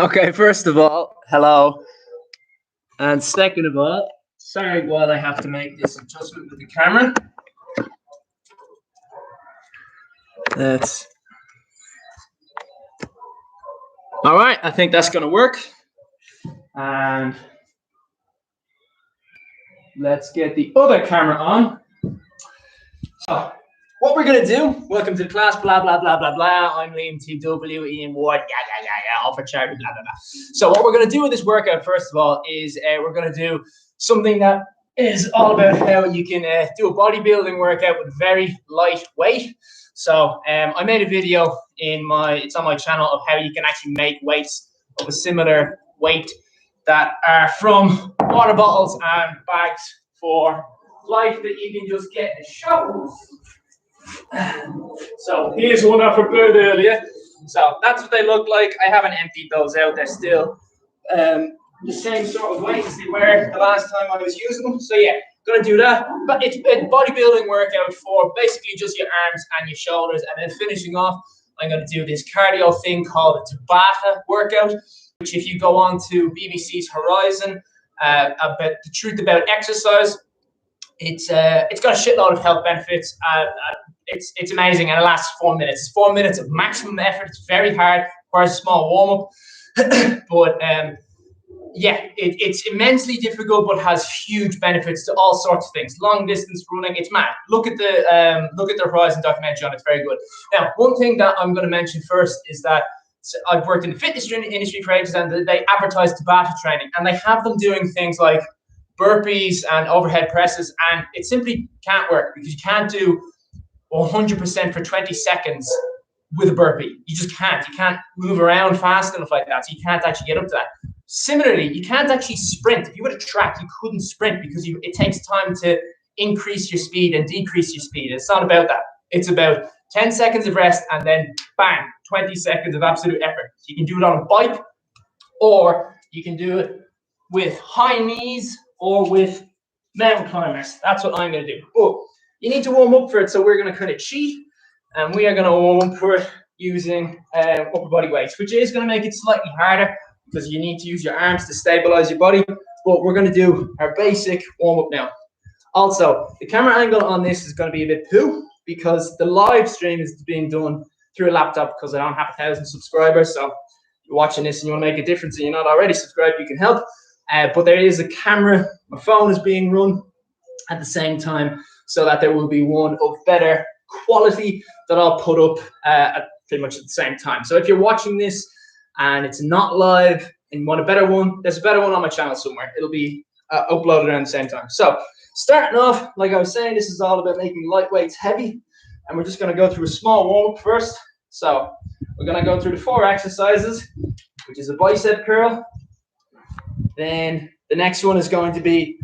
Okay, first of all, hello. And second of all, sorry while I have to make this adjustment with the camera. That's all right. I think that's going to work. And let's get the other camera on. So, what we're going to do, welcome to the class, blah, blah, blah, blah, blah. I'm Liam TW, Ian Ward, Alpha Charity, blah, blah, blah. So what we're going to do with this workout, first of all, is we're going to do something that is all about how you can do a bodybuilding workout with very light weight. So I made a video it's on my channel of how you can actually make weights of a similar weight that are from water bottles and bags for life that you can just get in the shop. So here's one I prepared earlier. So that's what they look like. I haven't emptied those out. They're still the same sort of weight as they were the last time I was using them. So yeah, gonna do that. But it's a bodybuilding workout for basically just your arms and your shoulders. And then finishing off, I'm gonna do this cardio thing called the Tabata Workout, which if you go on to BBC's Horizon, about the truth about exercise, it's got a shitload of health benefits. It's amazing, and it lasts 4 minutes. It's 4 minutes of maximum effort. It's very hard, requires a small warm-up. But yeah, it's immensely difficult, but has huge benefits to all sorts of things. Long distance running, it's mad. Look at the Horizon documentary on it. It's very good. Now, one thing that I'm going to mention first is that I've worked in the fitness industry for ages, and they advertise Tabata training, and they have them doing things like burpees and overhead presses, and it simply can't work because you can't do 100% for 20 seconds with a burpee. You just can't. You can't move around fast enough like that, so you can't actually get up to that. Similarly, you can't actually sprint. If you were to track, you couldn't sprint because it takes time to increase your speed and decrease your speed. It's not about that. It's about 10 seconds of rest and then bang, 20 seconds of absolute effort. So you can do it on a bike, or you can do it with high knees or with mountain climbers. That's what I'm going to do. But you need to warm up for it, so we're going to kind of cheat, and we are going to warm up for it using upper body weights, which is going to make it slightly harder because you need to use your arms to stabilize your body. But we're going to do our basic warm up now. Also, the camera angle on this is going to be a bit poo because the live stream is being done through a laptop because I don't have 1,000 subscribers. So if you're watching this and you want to make a difference and you're not already subscribed, you can help. But there is a camera. My phone is being run at the same time, so that there will be one of better quality that I'll put up at pretty much at the same time. So if you're watching this and it's not live and you want a better one, there's a better one on my channel somewhere. It'll be uploaded around the same time. So starting off, like I was saying, this is all about making light weights heavy, and we're just going to go through a small warm-up first. So we're going to go through the 4 exercises, which is a bicep curl. Then the next one is going to be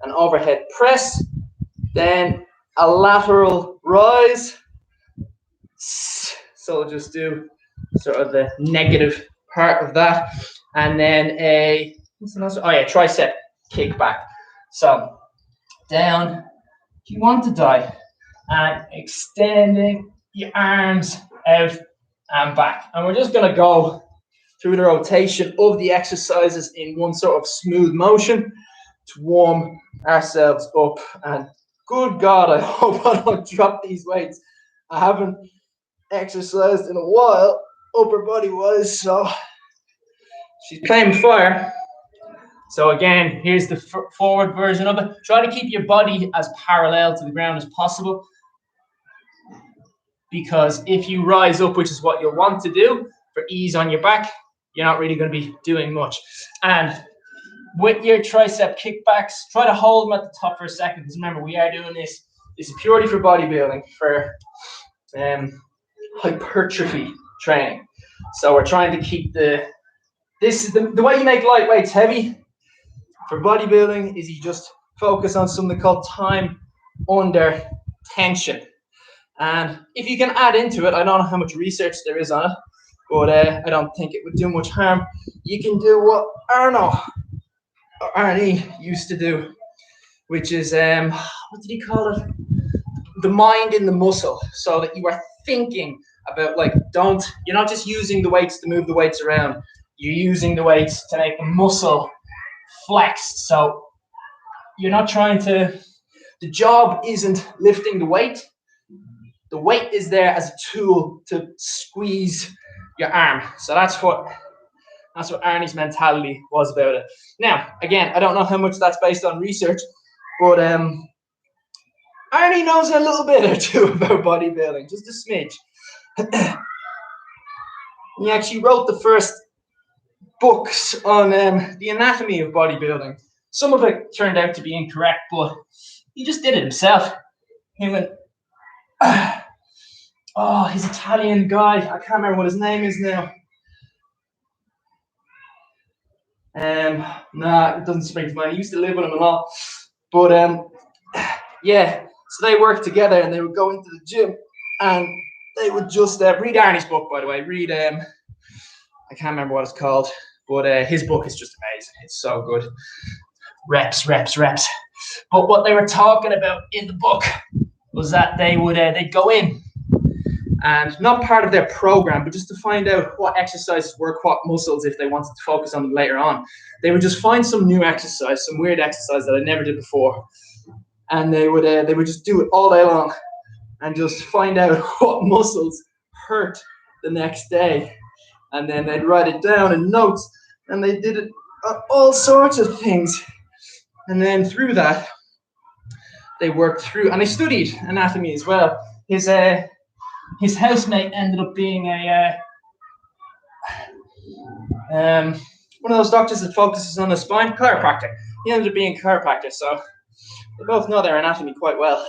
an overhead press, then a lateral rise. So we'll just do sort of the negative part of that, and then tricep kickback. So down, if you want to die, and extending your arms out and back, and we're just going to go through the rotation of the exercises in one sort of smooth motion to warm ourselves up. And good God, I hope I don't drop these weights. I haven't exercised in a while, upper body wise, so she's playing fire. So again, here's the forward version of it. Try to keep your body as parallel to the ground as possible, because if you rise up, which is what you'll want to do for ease on your back, you're not really going to be doing much. And with your tricep kickbacks, try to hold them at the top for a second, because remember, we are doing this is purely for bodybuilding, for hypertrophy training. So we're trying to keep the way you make light weights heavy for bodybuilding is you just focus on something called time under tension. And if you can add into it, I don't know how much research there is on it, but I don't think it would do much harm. You can do what Arnie used to do, which is, what did he call it? The mind in the muscle, so that you are thinking about, like, you're not just using the weights to move the weights around. You're using the weights to make the muscle flexed. So you're not trying to, the job isn't lifting the weight. The weight is there as a tool to squeeze your arm. So that's what Arnie's mentality was about it. Now, again, I don't know how much that's based on research, but Arnie knows a little bit or two about bodybuilding, just a smidge. He actually wrote the first books on the anatomy of bodybuilding. Some of it turned out to be incorrect, but he just did it himself. He went, oh, his Italian guy, I can't remember what his name is now. Nah, it doesn't spring to mind. He used to live with him a lot. But yeah, so they worked together and they would go into the gym and they would just read Arnie's book, by the way. Read I can't remember what it's called, but his book is just amazing. It's so good. Reps. But what they were talking about in the book was that they would they'd go in and not part of their program, but just to find out what exercises work, what muscles, if they wanted to focus on them later on. They would just find some new exercise, some weird exercise that I never did before, and they would just do it all day long and just find out what muscles hurt the next day. And then they'd write it down in notes, and they did it on all sorts of things. And then through that, they worked through, and they studied anatomy as well. His housemate ended up being one of those doctors that focuses on the spine, chiropractor. He ended up being a chiropractor, so they both know their anatomy quite well.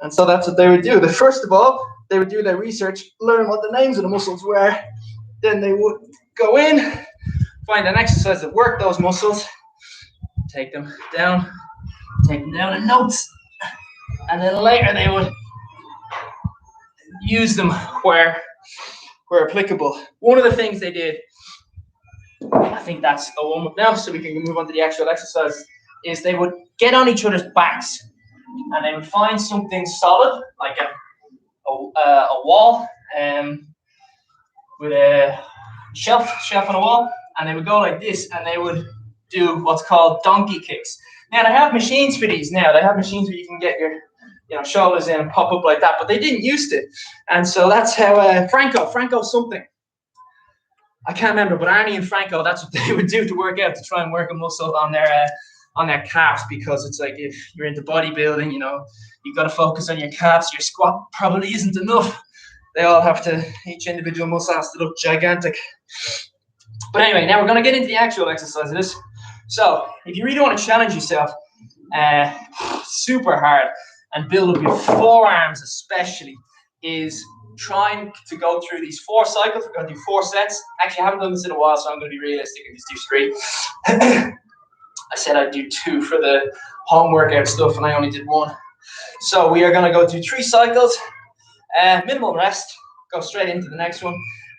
And so that's what they would do. First of all, they would do their research, learn what the names of the muscles were. Then they would go in, find an exercise that worked those muscles, take them down in notes, and then later they would use them where applicable. One of the things they did, I think that's the warm up now, so we can move on to the actual exercise, is they would get on each other's backs and they would find something solid, like a wall, with a shelf on a wall, and they would go like this, and they would do what's called donkey kicks. Now they have machines for these now. They have machines where you can get your shoulders in and pop up like that, but they didn't used to. And so that's how Franco something, I can't remember, but Arnie and Franco, that's what they would do to work out, to try and work a muscle on their calves, because it's like, if you're into bodybuilding, you've got to focus on your calves. Your squat probably isn't enough. They all have to, each individual muscle has to look gigantic. But anyway, now we're going to get into the actual exercises. So if you really want to challenge yourself super hard and build up your forearms especially, is trying to go through these 4 cycles. We're going to do 4 sets. Actually, I haven't done this in a while, so I'm going to be realistic and just do 3. I said I'd do 2 for the home workout stuff, and I only did 1. So we are going to go do 3 cycles, minimal rest, go straight into the next one.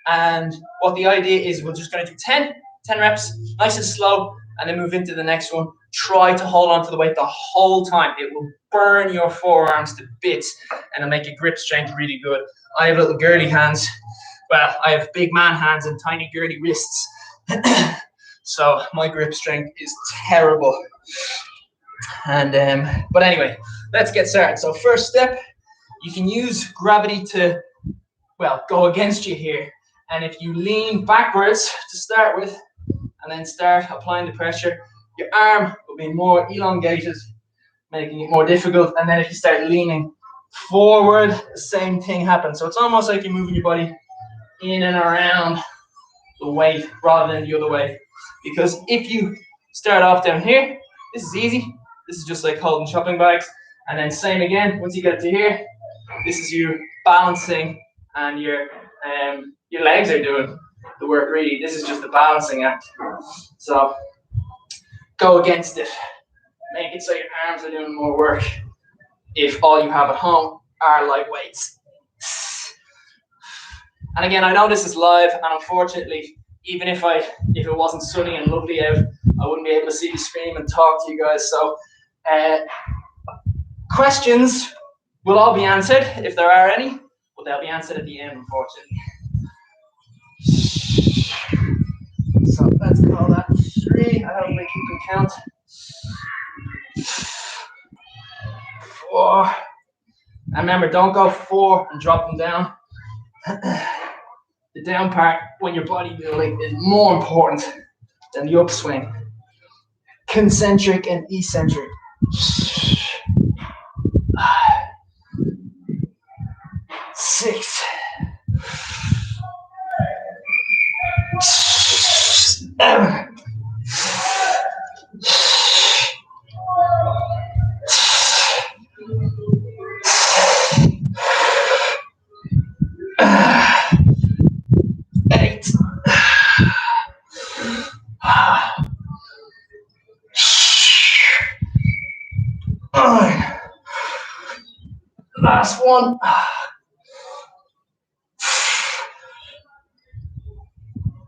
And what the idea is, we're just going to do 10 reps, nice and slow, and then move into the next one. Try to hold on to the weight the whole time. It will burn your forearms to bits, and it'll make your grip strength really good. I have little girly hands. Well, I have big man hands and tiny girly wrists. So my grip strength is terrible. And but anyway, let's get started. So first step, you can use gravity to, well, go against you here. And if you lean backwards to start with, and then start applying the pressure, your arm will be more elongated, making it more difficult. And then if you start leaning forward, the same thing happens. So it's almost like you're moving your body in and around the weight rather than the other way. Because if you start off down here, this is easy. This is just like holding shopping bags. And then same again, once you get it to here, this is you balancing, and your legs are doing the work really. This is just the balancing act. So go against it. Make it so your arms are doing more work if all you have at home are light weights. And again, I know this is live, and unfortunately, even if it wasn't sunny and lovely out, I wouldn't be able to see the screen and talk to you guys. So questions will all be answered if there are any, but they'll be answered at the end, unfortunately. So let's call that 3. I don't think you can count. 4. And remember, don't go 4 and drop them down. The down part when you're bodybuilding is more important than the upswing. Concentric and eccentric. 6. 7. 8. 9. Last one.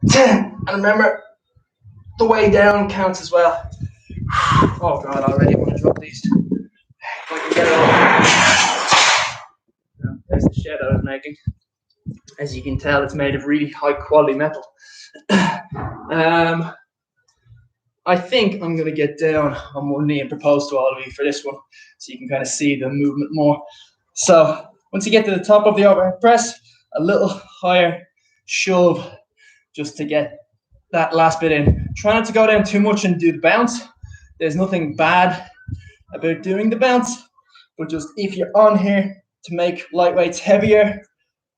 10. And remember, the way down counts as well. Oh God, I already want to drop these. If I can get it off. There's the shed I was making. As you can tell, it's made of really high quality metal. I think I'm going to get down on one knee and propose to all of you for this one, so you can kind of see the movement more. So once you get to the top of the overhead press, a little higher shove just to get that last bit in. Try not to go down too much and do the bounce. There's nothing bad about doing the bounce, but just if you're on here to make light weights heavier,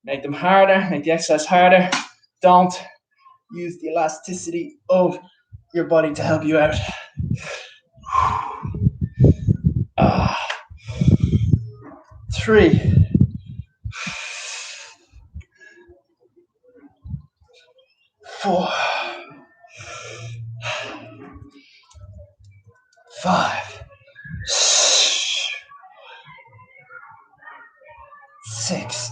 make them harder, make the exercise harder. Don't use the elasticity of your body to help you out. 3. 4. 5. 6.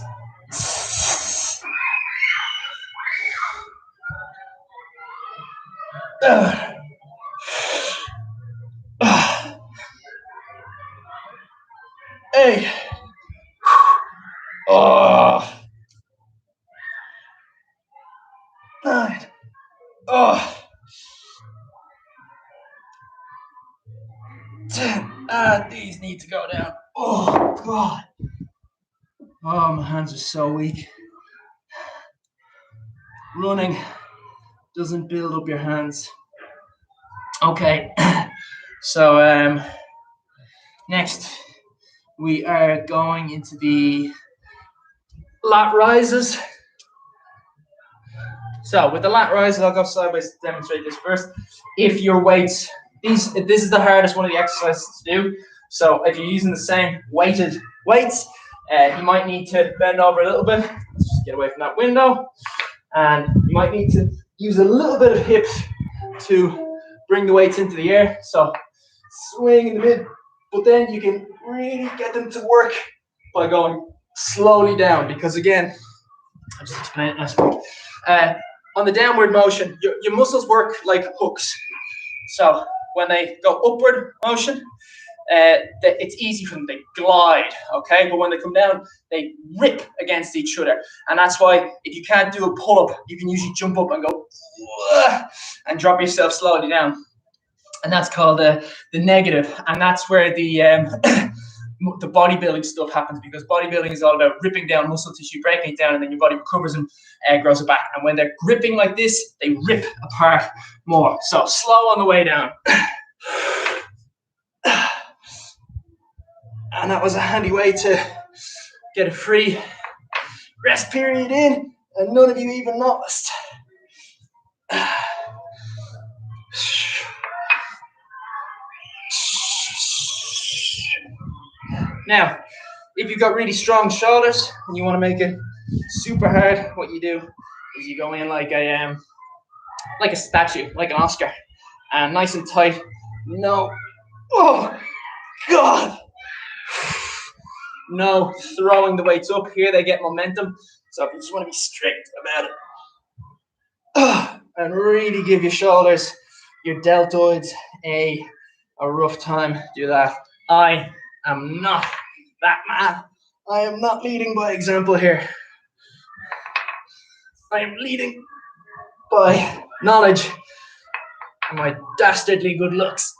8. 9. 10. These need to go down. Oh God. Oh, my hands are so weak. Running doesn't build up your hands. Okay. So next we are going into the lat rises. So with the lat rises, I'll go sideways to demonstrate this first. If your weights, this is the hardest one of the exercises to do. So if you're using the same weighted weights, you might need to bend over a little bit. Let's just get away from that window. And you might need to use a little bit of hips to bring the weights into the air. So swing in the mid, but then you can really get them to work by going slowly down, because again, I'll just explain it last week. On the downward motion, your muscles work like hooks. So when they go upward motion, it's easy for them, they glide, okay? But when they come down, they rip against each other. And that's why if you can't do a pull-up, you can usually jump up and go and drop yourself slowly down. And that's called the negative. And that's where the bodybuilding stuff happens, because bodybuilding is all about ripping down muscle tissue, breaking it down, and then your body recovers and grows it back. And when they're gripping like this, they rip apart more. So slow on the way down. And that was a handy way to get a free rest period in, and none of you even noticed. Now, if you've got really strong shoulders and you want to make it super hard, what you do is you go in like a statue, like an Oscar, and nice and tight. No, oh God, no throwing the weights up. Here they get momentum. So if you just want to be strict about it, and really give your shoulders, your deltoids a rough time, do that. I am not that man. I am not leading by example here. I am leading by knowledge My dastardly good looks.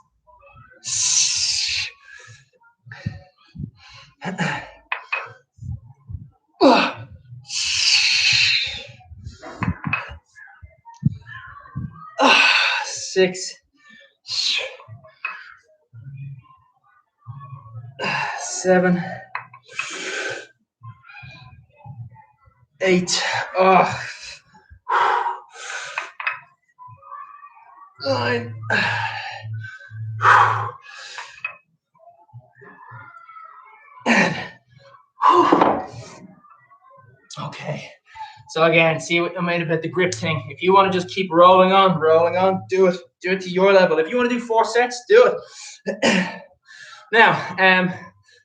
6, 7, 8. 9. Okay. So again, see what I made about the grip thing. If you want to just keep rolling on, do it. Do it to your level. If you want to do 4 sets, do it. Now,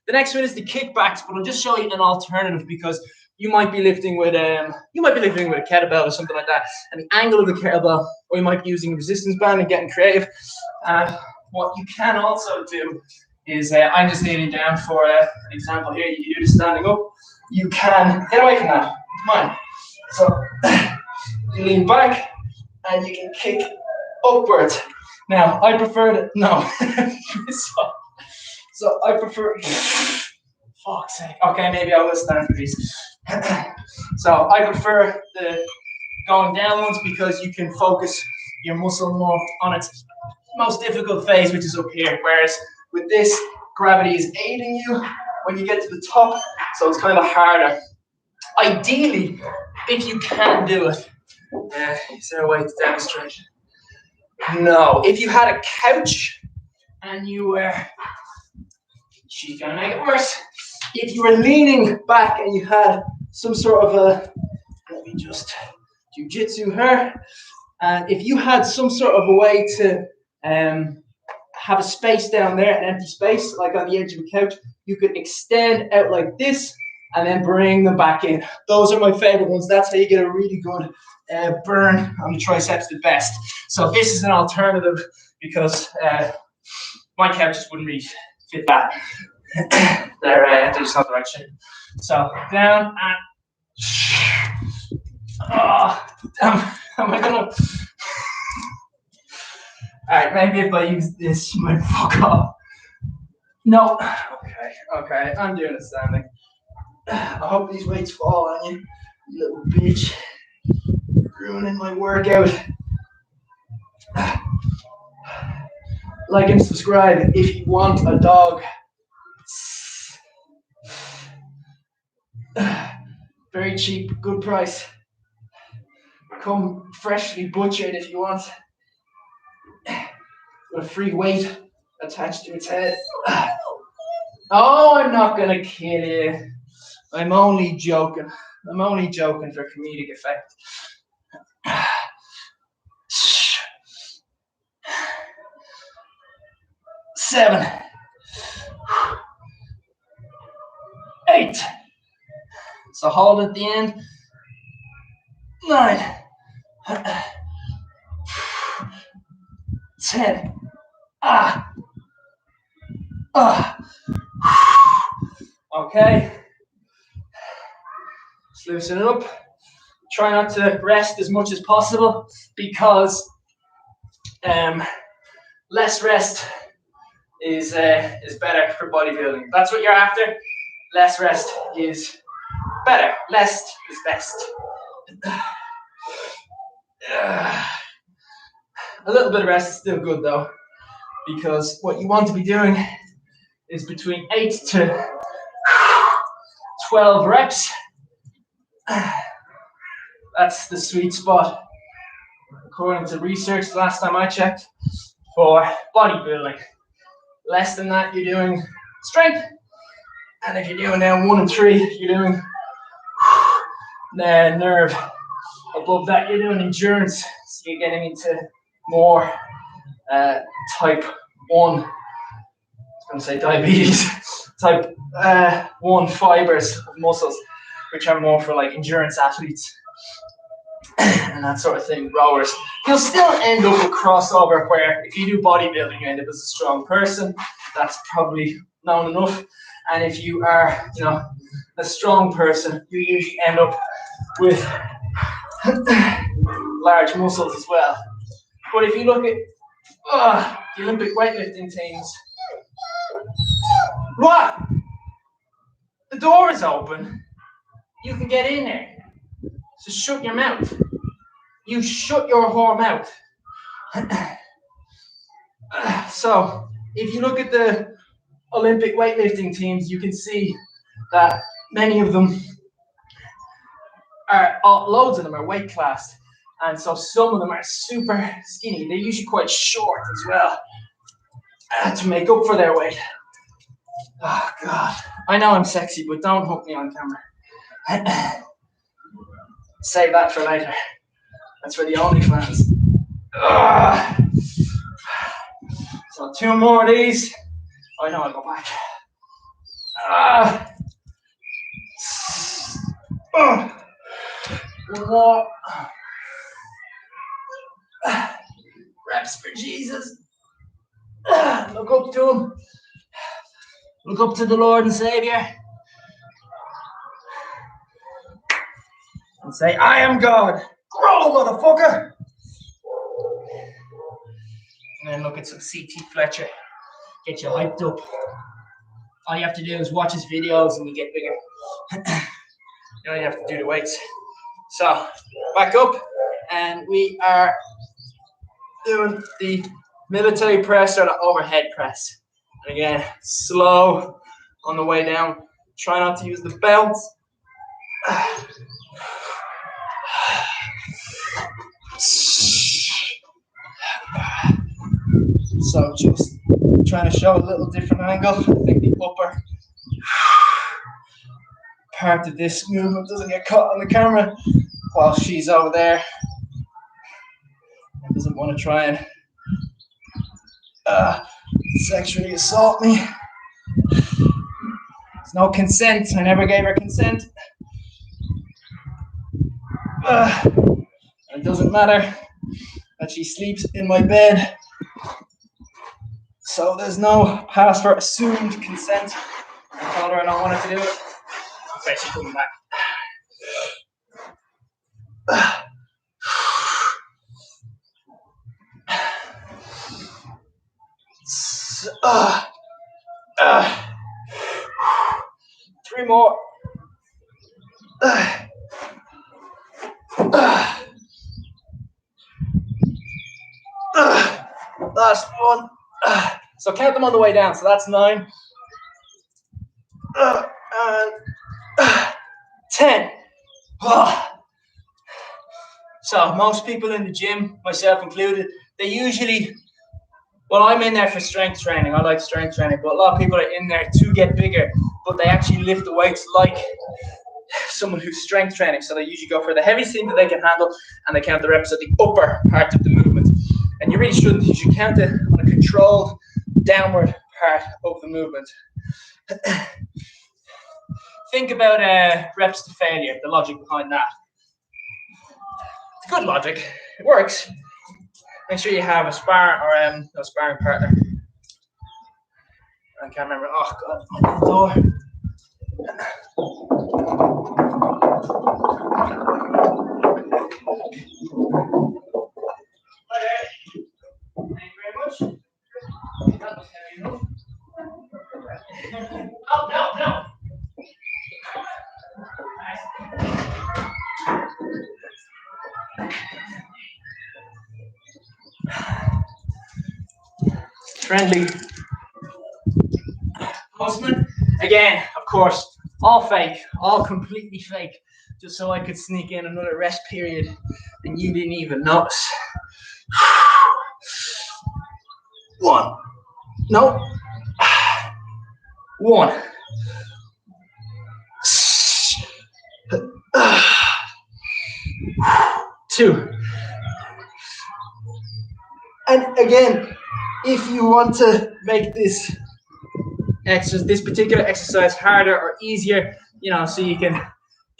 the next one is the kickbacks, but I'll just show you an alternative because you might be lifting with a kettlebell or something like that, and the angle of the kettlebell, or you might be using a resistance band and getting creative. What you can also do is, I'm just kneeling down for an example here. You can do the standing up. You can get away from that. Come on. So you lean back and you can kick upwards. Now I prefer to so I prefer. Fuck's sake. Okay, maybe I will stand for these. So I prefer the going down ones because you can focus your muscle more on its most difficult phase, which is up here. Whereas with this, gravity is aiding you when you get to the top, so it's kind of harder. Ideally, if you can do it, is there a way to demonstrate? No. If you had a couch and you were, she's gonna make it worse. If you were leaning back and you had some sort of a, let me just jiu-jitsu her, and if you had some sort of a way to have a space down there, an empty space, like on the edge of a couch, you could extend out like this and then bring them back in. Those are my favorite ones. That's how you get a really good burn on the triceps the best. So this is an alternative because my couches wouldn't really fit that. They're just not the right shape. So down and damn, am I gonna? Alright, maybe if I use this, you might fuck off. No. Okay, I'm doing it standing. I hope these weights fall on you, you little bitch. Ruining my workout. Like and subscribe if you want a dog. Very cheap, good price. Come freshly butchered if you want. With a free weight attached to its head. Oh, I'm not gonna kill you. I'm only joking. I'm only joking for comedic effect. 7, 8. So hold at the end. 9, 10. Okay. Just loosen it up. Try not to rest as much as possible because less rest is better for bodybuilding. That's what you're after. Less rest is better. Less is best. A little bit of rest is still good though, because what you want to be doing is between 8 to 12 reps. That's the sweet spot, according to research last time I checked, for bodybuilding. Less than that, you're doing strength. And if you're doing down 1 and 3, you're doing nerve. Above that, you're doing endurance. So you're getting into more type 1, I was going to say diabetes, type 1 fibers of muscles, which are more for like endurance athletes and that sort of thing, rowers. You'll still end up with crossover where if you do bodybuilding, you end up as a strong person. That's probably known enough. And if you are, a strong person, you usually end up with large muscles as well. But if you look at The Olympic weightlifting teams. What? The door is open. You can get in there. So shut your mouth. You shut your whore mouth. So if you look at the Olympic weightlifting teams, you can see that many of them are, loads of them are weight classed. And so some of them are super skinny. They're usually quite short as well to make up for their weight. Oh, God. I know I'm sexy, but don't hook me on camera. Save that for later. That's for the OnlyFans. So 2 more of these. Oh, no, I'll go back. One more. Reps for Jesus. Look up to him. Look up to the Lord and Savior. And say, I am God. Grow, motherfucker. And then look at some CT Fletcher. Get you hyped up. All you have to do is watch his videos and you get bigger. You don't even have to do the weights. So, back up. And we are doing the military press or the overhead press. And again, slow on the way down. Try not to use the belts. So just trying to show a little different angle. I think the upper part of this movement doesn't get caught on the camera while she's over there and doesn't want to try and sexually assault me. There's no consent. I never gave her consent. It doesn't matter that she sleeps in my bed. So there's no pass for assumed consent. I told her I don't want her to do it. Okay, she's coming back. Three more. Last one. So count them on the way down. So that's 9. And 10. So most people in the gym, myself included, they usually, well, I'm in there for strength training. I like strength training, but a lot of people are in there to get bigger, but they actually lift the weights like someone who's strength training. So they usually go for the heaviest thing that they can handle, and they count the reps at the upper part of the movement. And you really shouldn't. You should count it on a controlled downward part of the movement. Think about reps to failure, the logic behind that. It's good logic. It works. Make sure you have a spar or a sparring partner. I can't remember. Oh, God, my door. Thank you very much. That was heavy enough. Oh, no. Friendly postman. Again, of course, all fake, all completely fake, just so I could sneak in another rest period and you didn't even notice. 1. No. 1. 2. And again, if you want to make this particular exercise harder or easier, so you can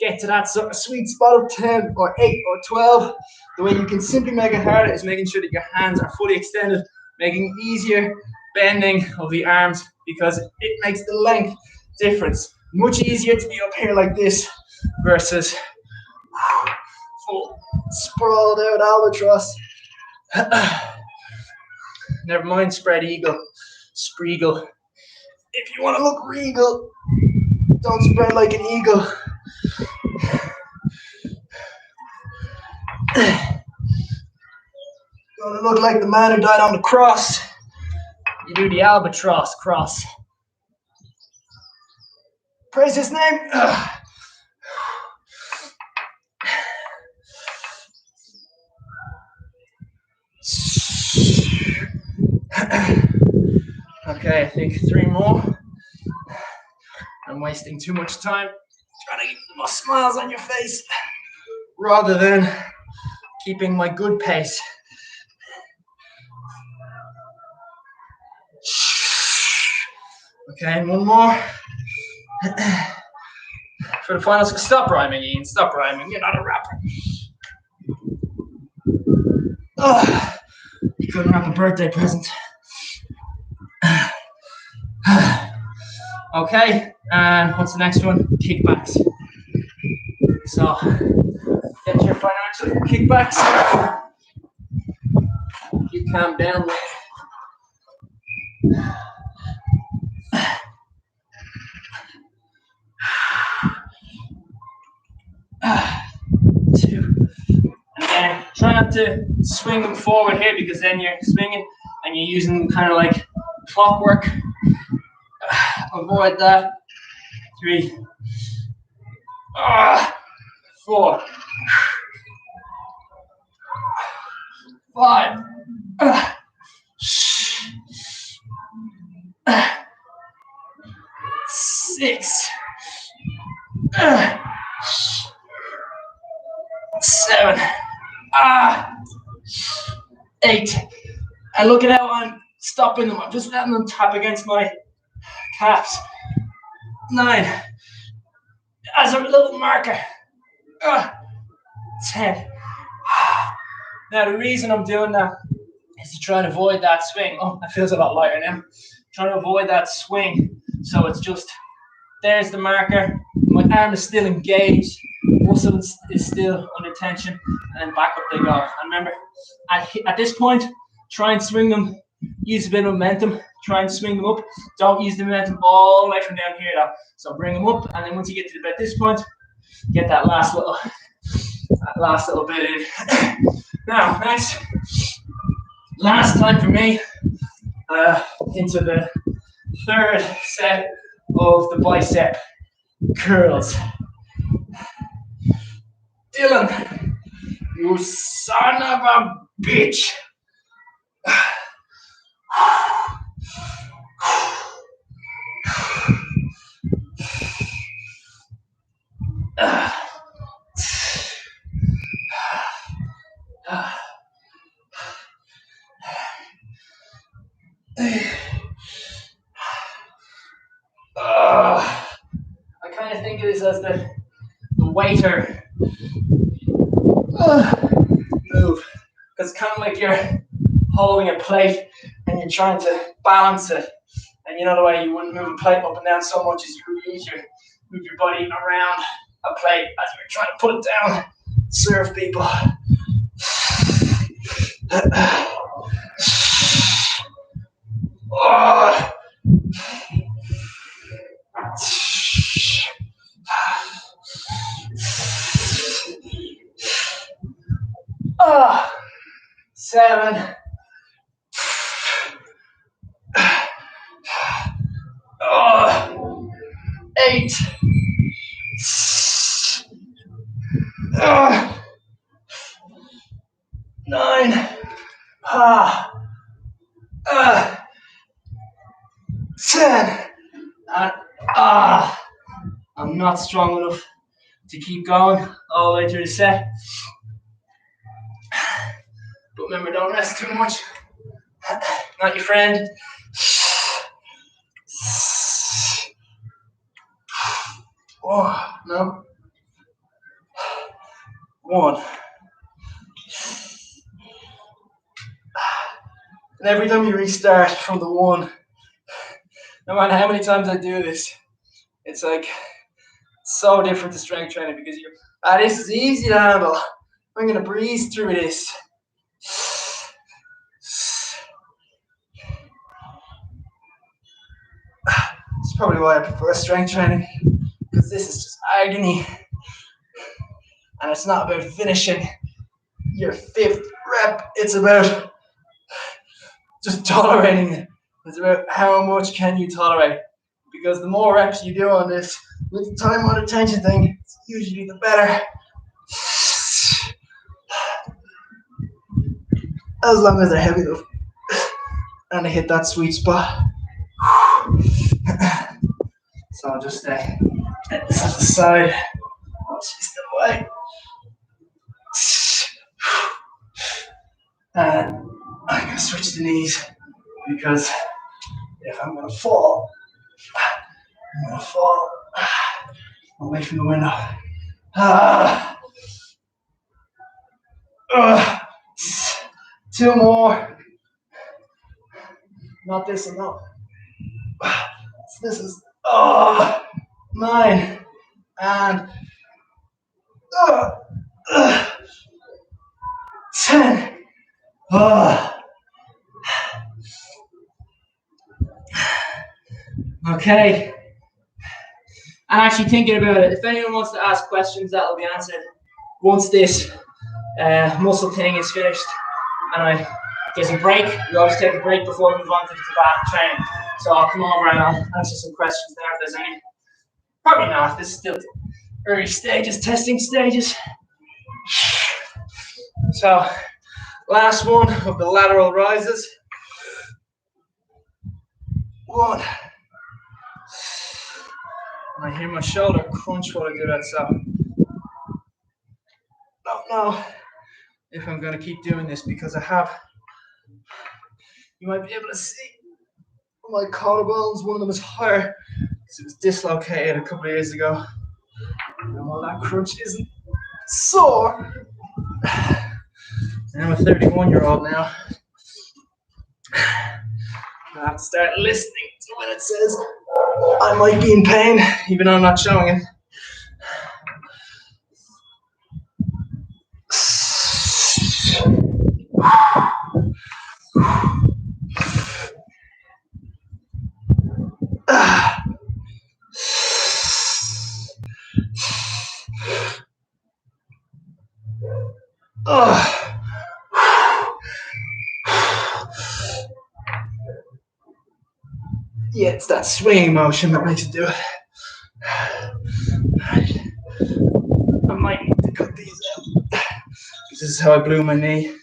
get to that sort of sweet spot of 10 or 8 or 12, the way you can simply make it harder is making sure that your hands are fully extended, making it easier bending of the arms, because it makes the length difference. Much easier to be up here like this versus full sprawled out albatross. Never mind spread eagle, spreagle. If you want to look regal, don't spread like an eagle. You want to look like the man who died on the cross. You do the albatross cross. Praise his name. Okay, I think 3 more. I'm wasting too much time trying to get more smiles on your face rather than keeping my good pace. Okay, 1 more. For the finals, stop rhyming, Ian. Stop rhyming. You're not a rapper. You couldn't wrap a birthday present. Okay, and what's the next one? Kickbacks. So, get your financial kickbacks. You calm down, man. 2. And then try not to swing them forward here because then you're swinging and you're using them kind of like clockwork. Avoid that. 3. 4. 5. 6. 7. 8. And look at how I'm stopping them. I'm just letting them tap against my calves. 9. As a little marker. 10. Now the reason I'm doing that is to try and avoid that swing. Oh, that feels a lot lighter now. Trying to avoid that swing. So it's just, there's the marker. My arm is still engaged. Muscle is still under tension. And then back up they go. And remember, at this point, try and swing them. Use a bit of momentum. Try and swing them up. Don't use the momentum all the way from down here though. So bring them up. And then once you get to about this point, get that last little bit in. Now, next, last time for me, into the 3rd set of the bicep curls. Dylan, you son of a bitch. I kind of think of this as the waiter move, because it's kind of like you're holding a plate and you're trying to balance it, and you know the way you wouldn't move a plate up and down so much as you move your body around a plate as you're trying to put it down, serve people. Oh, 7. Oh, 8. 9. 10. I'm not strong enough to keep going all the way through the set. But remember, don't rest too much. Not your friend. Oh, no. 1. And every time you restart from the 1, no matter how many times I do this, it's like so different to strength training because this is easy to handle. I'm gonna breeze through this. It's probably why I prefer strength training, because this is just agony. And it's not about finishing your 5th rep, it's about just tolerating it. It's about how much can you tolerate. Because the more reps you do on this, with the time on attention thing, it's usually the better. As long as they're heavy enough. And I hit that sweet spot. So I'll just set this at the side. Oh, she's still away. And I'm going to switch the knees, because if I'm going to fall, I'm going to fall away from the window. 2 more. Not this enough. This is 9 and 10. Okay. I'm actually thinking about it. If anyone wants to ask questions, that'll be answered once this muscle thing is finished. And there's a break. We always take a break before we move on to the Tabata training. So I'll come over and I'll answer some questions there if there's any. Probably not. This is still early stages, testing stages. So, last one of the lateral rises. 1. I hear my shoulder crunch while I do that, so don't know if I'm going to keep doing this, because you might be able to see my collarbones. One of them is higher because it was dislocated a couple of years ago. And while that crunch isn't sore, I'm a 31-year-old now. I have to start listening to when it says I might be in pain, even though I'm not showing it. Yeah, it's that swinging motion that makes it do it. I might need to cut these out. This is how I blew my knee.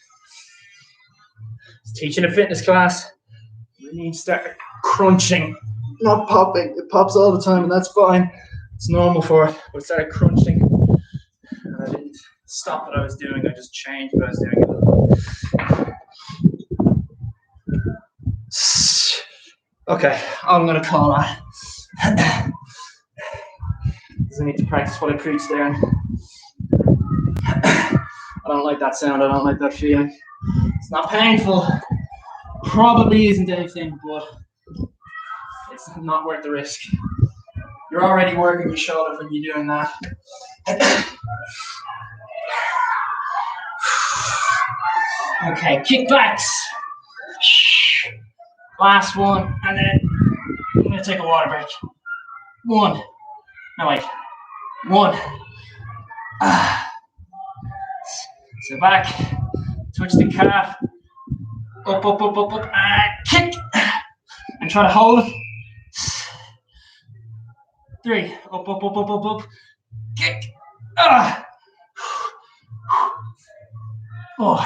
Teaching a fitness class, my knee started crunching, not popping. It pops all the time, and that's fine. It's normal for it, but it started crunching. And I didn't stop what I was doing, I just changed what I was doing a little bit. Okay, I'm going to call that. Because I need to practice what I preach there. I don't like that sound, I don't like that feeling. It's not painful. Probably isn't anything, but it's not worth the risk. You're already working your shoulder when you're doing that. Okay, kickbacks. Last one, and then I'm going to take a water break. 1. No, wait. 1. So back, touch the calf, up, and kick, and try to hold it. 3, up, kick, 4,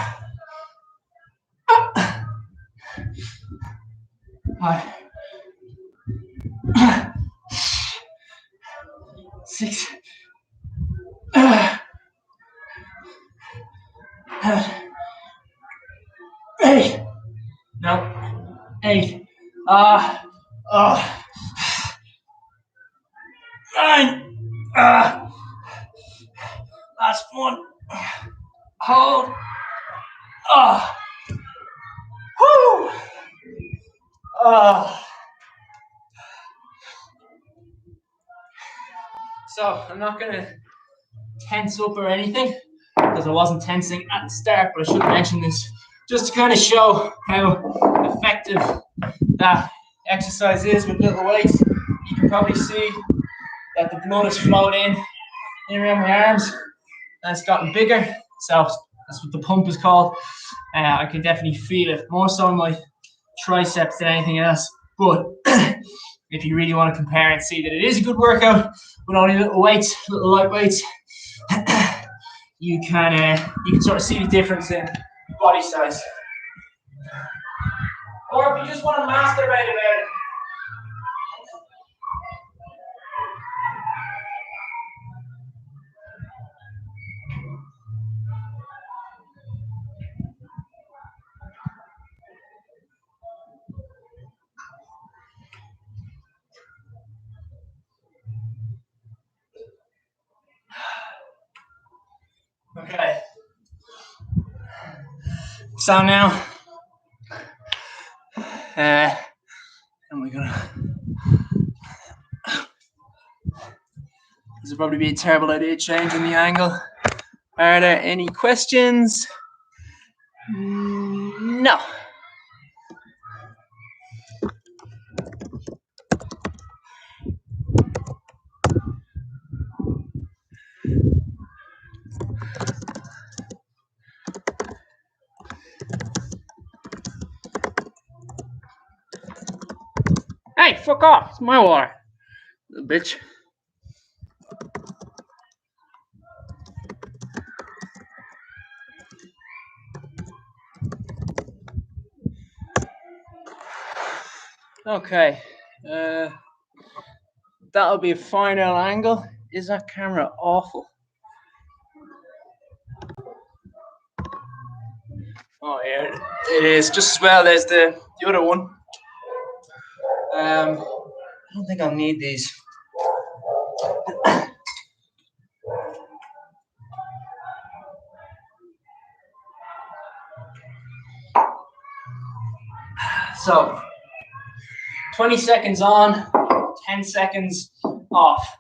5, 6, 8. No, 8. 9. Last one. Hold. Whoo. So I'm not going to tense up or anything, because I wasn't tensing at the start, but I should have mentioned this just to kind of show how effective that exercise is with little weights, you can probably see that the blood has flowed in around my arms and it's gotten bigger. So that's what the pump is called. I can definitely feel it more so in my triceps than anything else. But if you really want to compare and see that it is a good workout with only little weights, little light weights, you can sort of see the difference in body size. Or if you just want to masturbate about it. Okay. So now, and we're gonna. This would probably be a terrible idea changing the angle. Are there any questions? No. Hey, fuck off. It's my water. Little bitch. Okay. That'll be a final angle. Is that camera awful? Oh, yeah. It is. Just as well as the other one. I don't think I'll need these. So, 20 seconds on, 10 seconds off.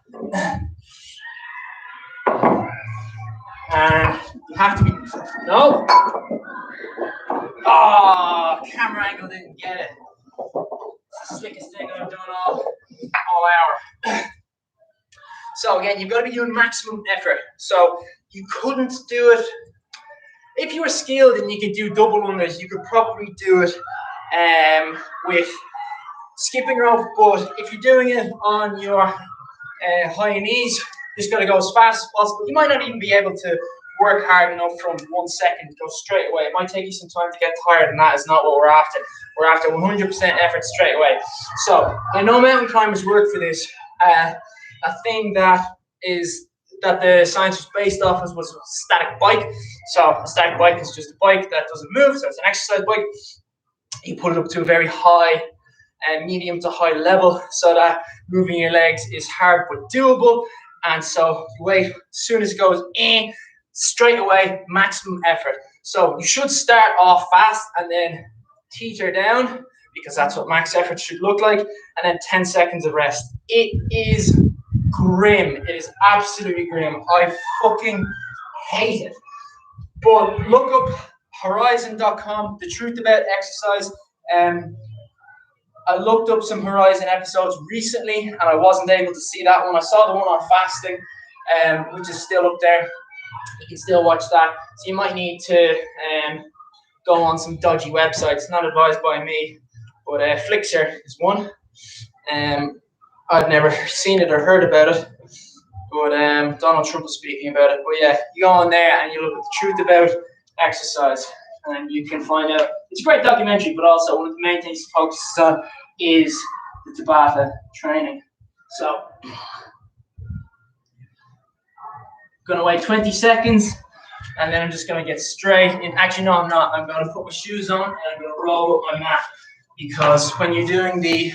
And you have to be, no. Oh, camera angle didn't get it. It's the slickest thing I've done all hour. So again, you've got to be doing maximum effort. So you couldn't do it, if you were skilled and you could do double unders, you could probably do it with skipping rope, but if you're doing it on your high knees, just got to go as fast as possible. You might not even be able to work hard enough from 1 second to go straight away. It might take you some time to get tired, and that is not what we're after. We're after 100% effort straight away. So I know mountain climbers work for this. A thing that the science was based off of was a static bike. So a static bike is just a bike that doesn't move, so it's an exercise bike. You put it up to a very high and medium to high level so that moving your legs is hard but doable. And so you wait, as soon as it goes in, straight away, maximum effort. So you should start off fast and then teeter down, because that's what max effort should look like, and then 10 seconds of rest. It is grim. It is absolutely grim. I fucking hate it. But look up horizon.com, the truth about exercise. I looked up some Horizon episodes recently and I wasn't able to see that one. I saw the one on fasting, which is still up there. You can still watch that. So you might need to go on some dodgy websites, not advised by me, but Flixer is one. I've never seen it or heard about it, but Donald Trump was speaking about it. But yeah, you go on there and you look at the truth about exercise, and you can find out. It's a great documentary, but also one of the main things it focuses on is the Tabata training. So, gonna wait 20 seconds, and then I'm just gonna get straight in. Actually, no, I'm not. I'm gonna put my shoes on and I'm gonna roll up my mat, because when you're doing the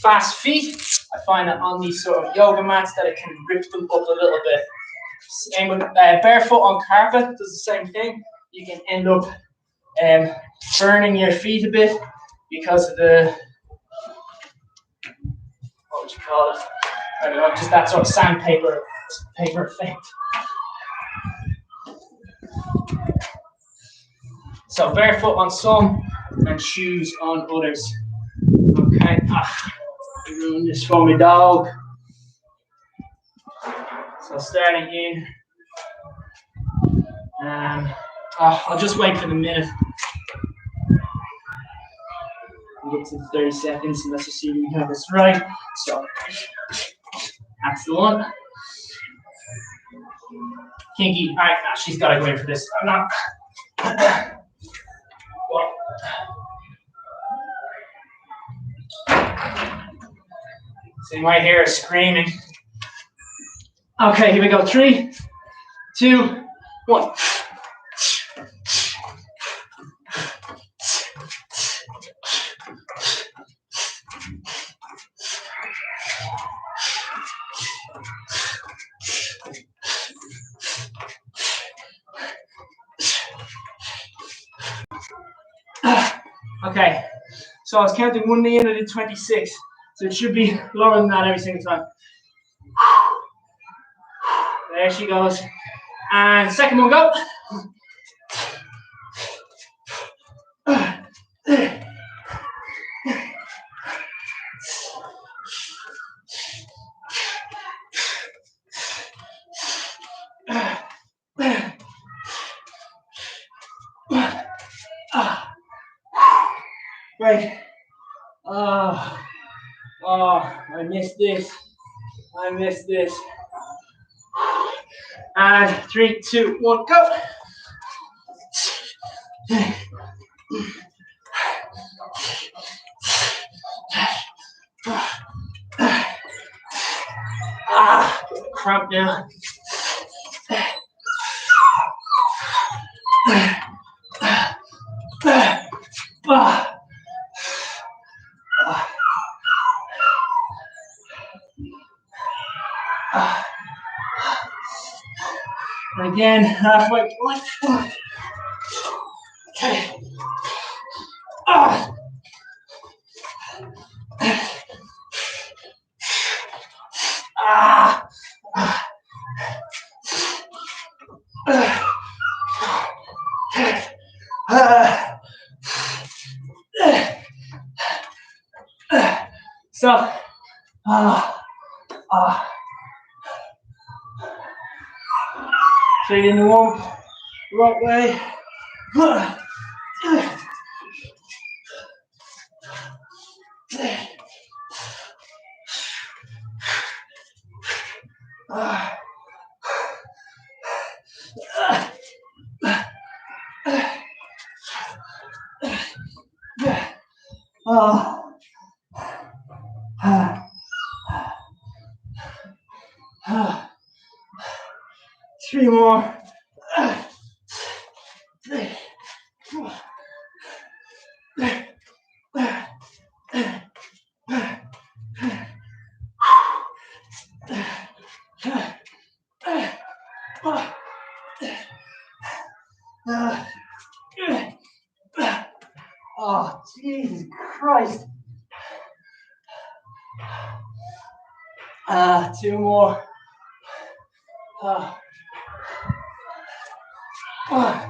fast feet, I find that on these sort of yoga mats that it can rip them up a little bit. Same with barefoot on carpet, does the same thing. You can end up burning your feet a bit because of the, what would you call it? I don't know, just that sort of sandpaper effect. So barefoot on some and shoes on others. Okay. I ruined this for me, dog. So starting in. I'll just wait for the minute. We'll get to 30 seconds and let's just see if we have this right. So that's the one. Kinky. All right, she's got to go in for this. I'm not. Well. See my hair is screaming. Okay, here we go. 3, 2, 1. Okay, so I was counting 1 knee in and I did 26. So it should be lower than that every single time. There she goes. And second one, go. Right. I missed this. I missed this. And 3, 2, 1, go. Cramp now. And again, halfway point. Okay. So, feet in the warm, right way. Three more. Oh, Jesus Christ. 2 more. 1,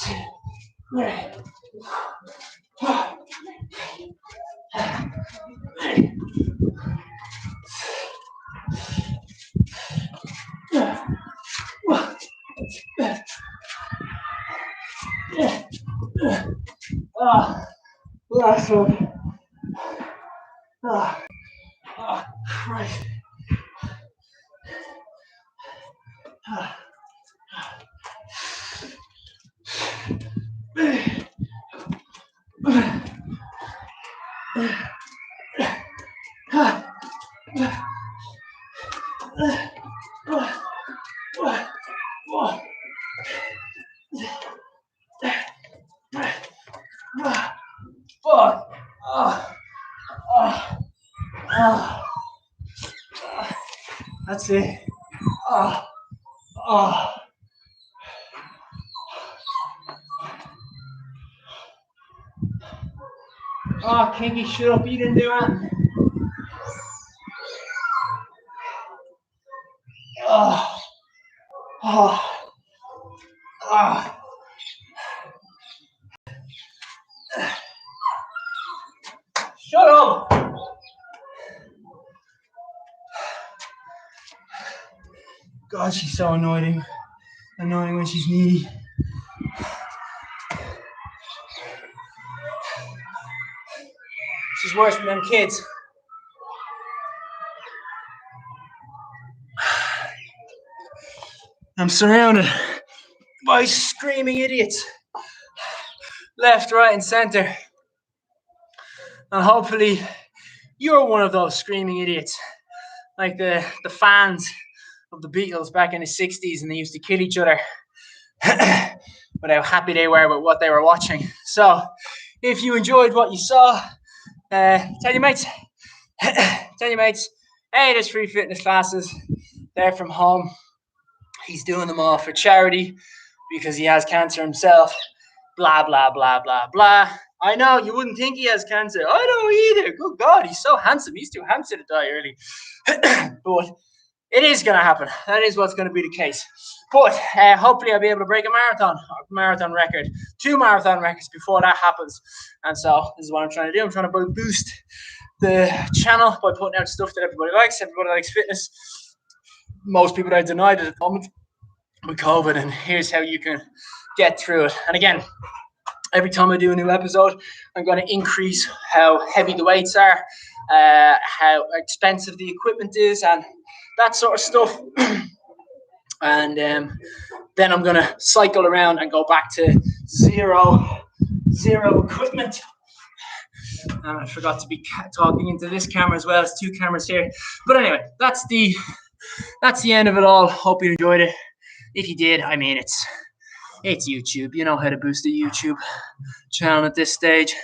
2, 3. Last one. Christ. Fuck. That's it. Kinky, shut up, you didn't do it. Shut up. God, she's so annoying when she's needy. She's worse than them kids. I'm surrounded by screaming idiots, left, right, and center. And hopefully you're one of those screaming idiots, like the fans of the Beatles back in the 60s, and they used to kill each other but how happy they were with what they were watching. So if you enjoyed what you saw, tell your mates. Tell your mates, hey, there's free fitness classes. They're from home. He's doing them all for charity because he has cancer himself. Blah, blah, blah, blah, blah. I know, you wouldn't think he has cancer. I don't either. Good God, he's so handsome. He's too handsome to die early. But it is going to happen. That is what's going to be the case. But hopefully I'll be able to break a marathon record, 2 marathon records before that happens. And so this is what I'm trying to do. I'm trying to boost the channel by putting out stuff that everybody likes. Everybody likes fitness. Most people are denied it at the moment with COVID, and here's how you can get through it. And again, every time I do a new episode, I'm going to increase how heavy the weights are, how expensive the equipment is, and that sort of stuff. And then I'm going to cycle around and go back to zero equipment. And I forgot to be talking into this camera as well. There's 2 cameras here. But anyway, that's the end of it all. Hope you enjoyed it. If you did, I mean, it's YouTube. You know how to boost a YouTube channel at this stage.